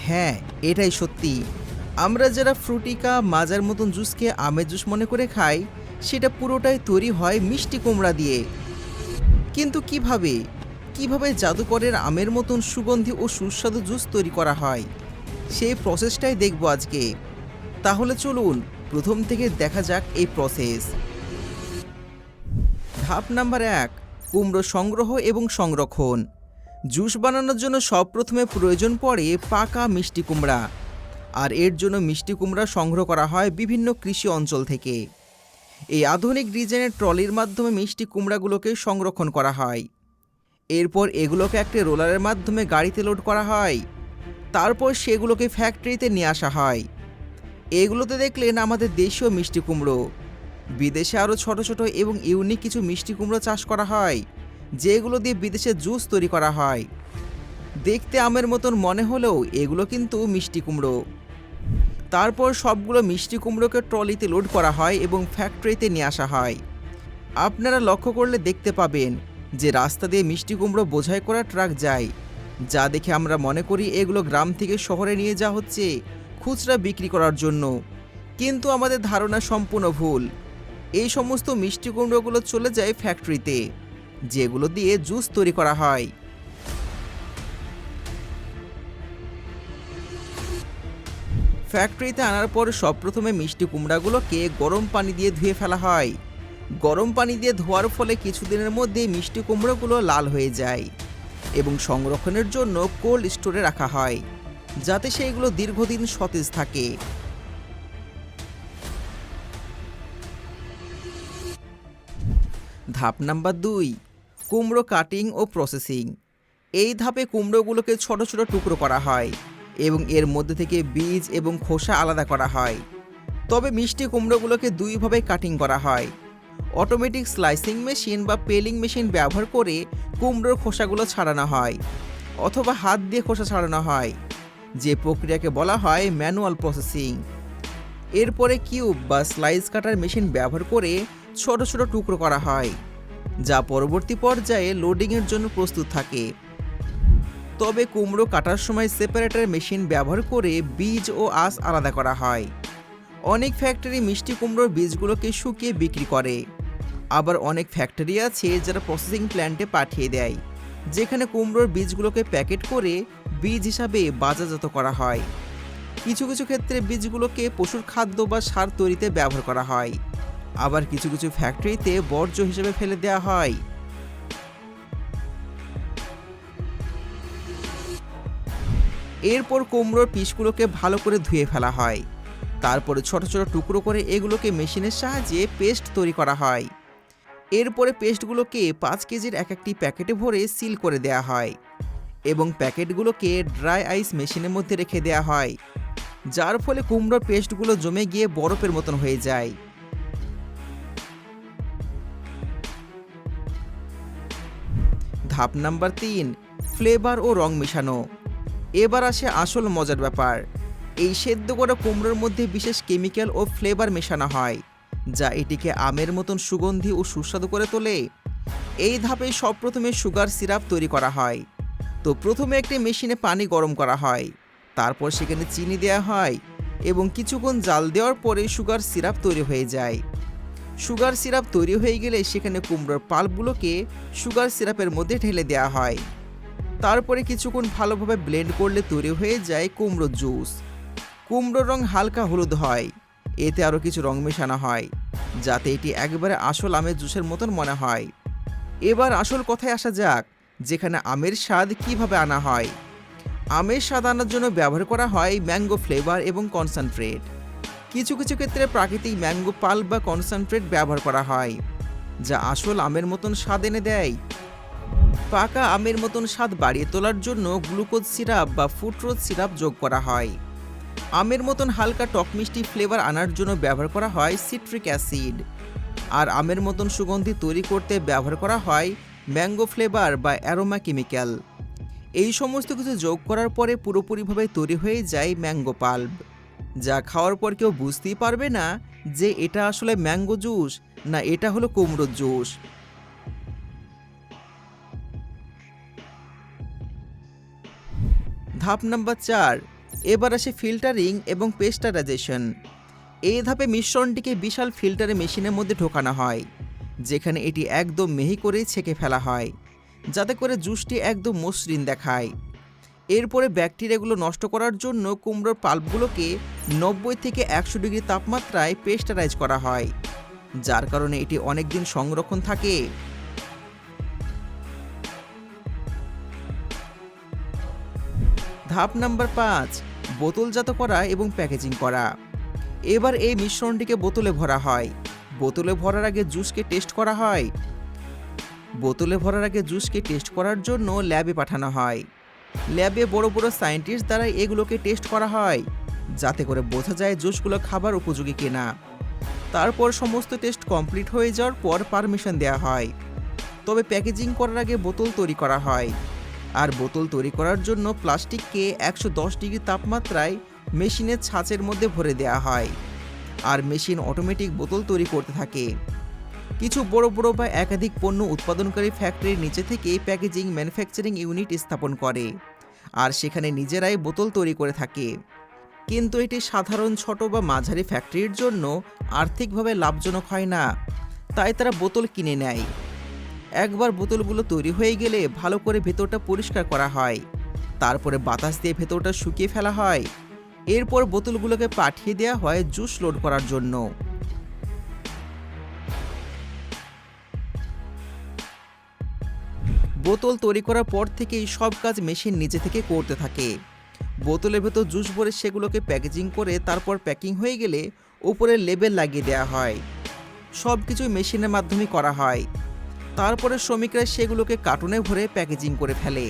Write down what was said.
হ্যাঁ, এটাই সত্যি। আমরা যারা ফ্রুটিকা, মাজার মতন জুসকে আমের জুস মনে করে খাই, সেটা পুরোটাই তৈরি হয় মিষ্টি কুমড়া দিয়ে। কিন্তু কিভাবে? কিভাবে জাদুকরের আমের মতন সুগন্ধি ও সুস্বাদু জুস তৈরি করা হয়? সেই প্রসেসটাই দেখব আজকে। তাহলে চলুন প্রথম থেকে দেখা যাক এই প্রসেস। ধাপ নাম্বার ১, কুমড়ো সংগ্রহ এবং সংরক্ষণ। জুস বানানোর জন্য সবপ্রথমে প্রয়োজন পড়ে পাকা মিষ্টি কুমড়া। আর এর জন্য মিষ্টি কুমড়া সংগ্রহ করা হয় বিভিন্ন কৃষি অঞ্চল থেকে। এই আধুনিক ডিজাইনের ট্রলির মাধ্যমে মিষ্টি কুমড়াগুলোকে সংরক্ষণ করা হয়। এরপর এগুলোকে একটা রোলারের মাধ্যমে গাড়িতে লোড করা হয়। তারপর সেগুলোকে ফ্যাক্টরিতে নিয়ে আসা হয়। এগুলোতে দেখলেন আমাদের দেশীয় মিষ্টি কুমড়ো। বিদেশে আরও ছোট ছোট এবং ইউনিক কিছু মিষ্টি কুমড়ো চাষ করা হয়, যেগুলো দিয়ে বিদেশে জুস তৈরি করা হয়। দেখতে আমের মতন মনে হলেও এগুলো কিন্তু মিষ্টি কুমড়ো। তারপর সবগুলো মিষ্টি কুমড়োকে ট্রলিতে লোড করা হয় এবং ফ্যাক্টরিতে নিয়ে আসা হয়। আপনারা লক্ষ্য করলে দেখতে পাবেন যে রাস্তা দিয়ে মিষ্টি কুমড়ো বোঝাই করা ট্রাক যায়, যা দেখে আমরা মনে করি এগুলো গ্রাম থেকে শহরে নিয়ে যাওয়া হচ্ছে খুচরা বিক্রি করার জন্য। কিন্তু আমাদের ধারণা সম্পূর্ণ ভুল। এই সমস্ত মিষ্টি কুমড়োগুলো চলে যায় ফ্যাক্টরিতে, যেগুলো দিয়ে জুস তৈরি করা হয়। ফ্যাক্টরিতে আনার পর সবপ্রথমে মিষ্টি কুমড়াগুলোকে গরম পানি দিয়ে ধুয়ে ফেলা হয়। গরম পানি দিয়ে ধোয়ার ফলে কিছুদিনের মধ্যে মিষ্টি কুমড়োগুলো লাল হয়ে যায় এবং সংরক্ষণের জন্য কোল্ড স্টোরে রাখা হয়, যাতে সেইগুলো দীর্ঘদিন সতেজ থাকে। ধাপ নাম্বার ২, কুমড়ো কাটিং ও প্রসেসিং। এই ধাপে কুমড়োগুলোকে ছোট ছোট টুকরো করা হয় এবং এর মধ্যে থেকে বীজ এবং খোসা আলাদা করা হয়। তবে মিষ্টি কুমড়োগুলোকে দুইভাবে কাটিং করা হয়। অটোমেটিক স্লাইসিং মেশিন বা পেলিং মেশিন ব্যবহার করে কুমড়োর খোসাগুলো ছাড়ানো হয়, অথবা হাত দিয়ে খোসা ছাড়ানো হয়, যে প্রক্রিয়াকে বলা হয় ম্যানুয়াল প্রসেসিং। এরপরে কিউব বা স্লাইস কাটার মেশিন ব্যবহার করে ছোট ছোট টুকরো করা হয়, যা পরবর্তী পর্যায়ে লোডিংয়ের জন্য প্রস্তুত থাকে। তবে কুমড়ো কাটার সময় সেপারেটর মেশিন ব্যবহার করে বীজ ও আঁশ আলাদা করা হয়। অনেক ফ্যাক্টরি মিষ্টি কুমড়োর বীজগুলোকে শুকিয়ে বিক্রি করে। আবার অনেক ফ্যাক্টরি আছে যারা প্রসেসিং প্ল্যান্টে পাঠিয়ে দেয়, যেখানে কুমড়োর বীজগুলোকে প্যাকেট করে বীজ হিসাবে বাজারজাত করা হয়। কিছু কিছু ক্ষেত্রে বীজগুলোকে পশুর খাদ্য বা সার তৈরিতে ব্যবহার করা হয়। আবার কিছু কিছু ফ্যাক্টরিতে বর্জ্য হিসেবে ফেলে দেওয়া হয়। এরপর কুমড়োর পিসগুলোকে ভালো করে ধুয়ে ফেলা হয়। তারপরে ছোট ছোট টুকরো করে এগুলোকে মেশিনের সাহায্যে পেস্ট তৈরি করা হয়। এরপরে পেস্টগুলোকে 5 কেজির এক একটি প্যাকেটে ভরে সিল করে দেওয়া হয় এবং প্যাকেটগুলোকে ড্রাই আইস মেশিনের মধ্যে রেখে দেওয়া হয়, যার ফলে কুমড়োর পেস্টগুলো জমে গিয়ে বরফের মতন হয়ে যায়। ধাপ নাম্বার ৩, ফ্লেভার ও রং মেশানো। এবার আসে আসল মজার ব্যাপার। এই সেদ্ধ করা কুমড়োর মধ্যে বিশেষ কেমিক্যাল ও ফ্লেভার মেশানো হয়, যা এটিকে আমের মতন সুগন্ধি ও সুস্বাদু করে তোলে। এই ধাপে সবপ্রথমে সুগার সিরাপ তৈরি করা হয়। তো প্রথমে একটি মেশিনে পানি গরম করা হয়, তারপর সেখানে চিনি দেওয়া হয় এবং কিছুক্ষণ জাল দেওয়ার পরে সুগার সিরাপ তৈরি হয়ে যায়। সুগার সিরাপ তৈরি হয়ে গেলে সেখানে কুমড়োর পাল্পগুলোকে সুগার সিরাপের মধ্যে ঢেলে দেওয়া হয়। তারপরে কিছুক্ষণ ভালোভাবে ব্লেন্ড করলে তৈরি হয়ে যায় কুমড়োর জুস। কুমড়োর রং হালকা হলুদ হয়। এতে আরও কিছু রং মেশানো হয়, যাতে এটি একেবারে আসল আমের জুসের মতন মনে হয়। এবার আসল কথায় আসা যাক, যেখানে আমের স্বাদ কিভাবে আনা হয়। আমের স্বাদ আনার জন্য ব্যবহার করা হয় ম্যাঙ্গো ফ্লেভার এবং কনসেন্ট্রেট। কিছু কিছু ক্ষেত্রে প্রাকৃতিক ম্যাঙ্গো পাল্প বা কনসেন্ট্রেট ব্যবহার করা হয়, যা আসল আমের মতন স্বাদ এনে দেয়। পাকা আমের মতন স্বাদ বাড়িয়ে তোলার জন্য গ্লুকোজ সিরাপ বা ফুটরোজ সিরাপ যোগ করা হয়। আমের মতন হালকা টক মিষ্টি ফ্লেভার আনার জন্য ব্যবহার করা হয় সিট্রিক অ্যাসিড। আর আমের মতন সুগন্ধি তৈরি করতে ব্যবহার করা হয় ম্যাঙ্গো ফ্লেভার বা অ্যারোমা কেমিক্যাল। এই সমস্ত কিছু যোগ করার পরে পুরোপুরিভাবে তৈরি হয়ে যায় ম্যাঙ্গো পাল্প, যা খাওয়ার পর কেউ বুঝতেই পারবে না যে এটা আসলে ম্যাঙ্গো জুস না এটা হলো কুমড়োর জুস। ধাপ নাম্বার ৪, এবার আসে ফিল্টারিং এবং পেস্টারাইজেশন। এই ধাপে মিশ্রণটিকে বিশাল ফিল্টারে মেশিনের মধ্যে ঢোকানো হয়, যেখানে এটি একদম মিহি করেই ছেঁকে ফেলা হয়, যাতে করে জুসটি একদম মসৃণ দেখায়। এরপরে ব্যাকটেরিয়াগুলো নষ্ট করার জন্য কুমড়োর পাল্পগুলোকে 90 থেকে 100 ডিগ্রি তাপমাত্রায় পেস্টারাইজ করা হয়, যার কারণে এটি অনেক দিন সংরক্ষণ থাকে। ধাপ নাম্বার 5, বোতলজাত করা এবং প্যাকেজিং করা। এবার এই মিশ্রণটিকে বোতলে ভরা হয়। বোতলে ভরার আগে জুসকে টেস্ট করা হয়। জুসকে টেস্ট করার জন্য ল্যাবে পাঠানো হয়। ল্যাবে বড় বড় সায়েন্টিস্ট দ্বারা এগুলোকে টেস্ট করা হয়, যাতে করে বোঝা যায় জুসগুলো খাবার উপযোগী কিনা। তারপর সমস্ত টেস্ট কমপ্লিট হয়ে যাওয়ার পর পারমিশন দেওয়া হয়। তবে প্যাকেজিং করার আগে বোতল তৈরি করা হয়। আর বোতল তৈরি করার জন্য প্লাস্টিককে 110 ডিগ্রি তাপমাত্রায় মেশিনের ছাঁচের মধ্যে ভরে দেওয়া হয়। আর মেশিন অটোমেটিক বোতল তৈরি করতে থাকে। কিছু বড় বড় বা একাধিক পণ্য উৎপাদনকারী ফ্যাক্টরির নিচে থেকে প্যাকেজিং ম্যানুফ্যাকচারিং ইউনিট স্থাপন করে, আর সেখানে নিজেরাই বোতল তৈরি করে থাকে। কিন্তু এটি সাধারণ ছোট বা মাঝারি ফ্যাক্টরির জন্য আর্থিকভাবে লাভজনক হয় না, তাই তারা বোতল কিনে নেয়। একবার বোতলগুলো তৈরি হয়ে গেলে ভালো করে ভেতরটা পরিষ্কার করা হয়, তারপরে বাতাস দিয়ে ভেতরটা শুকিয়ে ফেলা হয়। এরপর বোতলগুলোকে পাঠিয়ে দেওয়া হয় জুস লোড করার জন্য। বোতল তৈরি করার পর থেকেই সব কাজ মেশিন নিজে থেকে করতে থাকে। বোতলের ভেতর জুস ভরে সেগুলোকে প্যাকেজিং করে তারপর প্যাকিং হয়ে গেলে উপরে লেবেল লাগিয়ে দেওয়া হয়। সব কিছু মেশিনের মাধ্যমে করা হয়। তারপরে শ্রমিকরা সেগুলোকে কার্টুনে ভরে প্যাকেজিং করে ফেলে।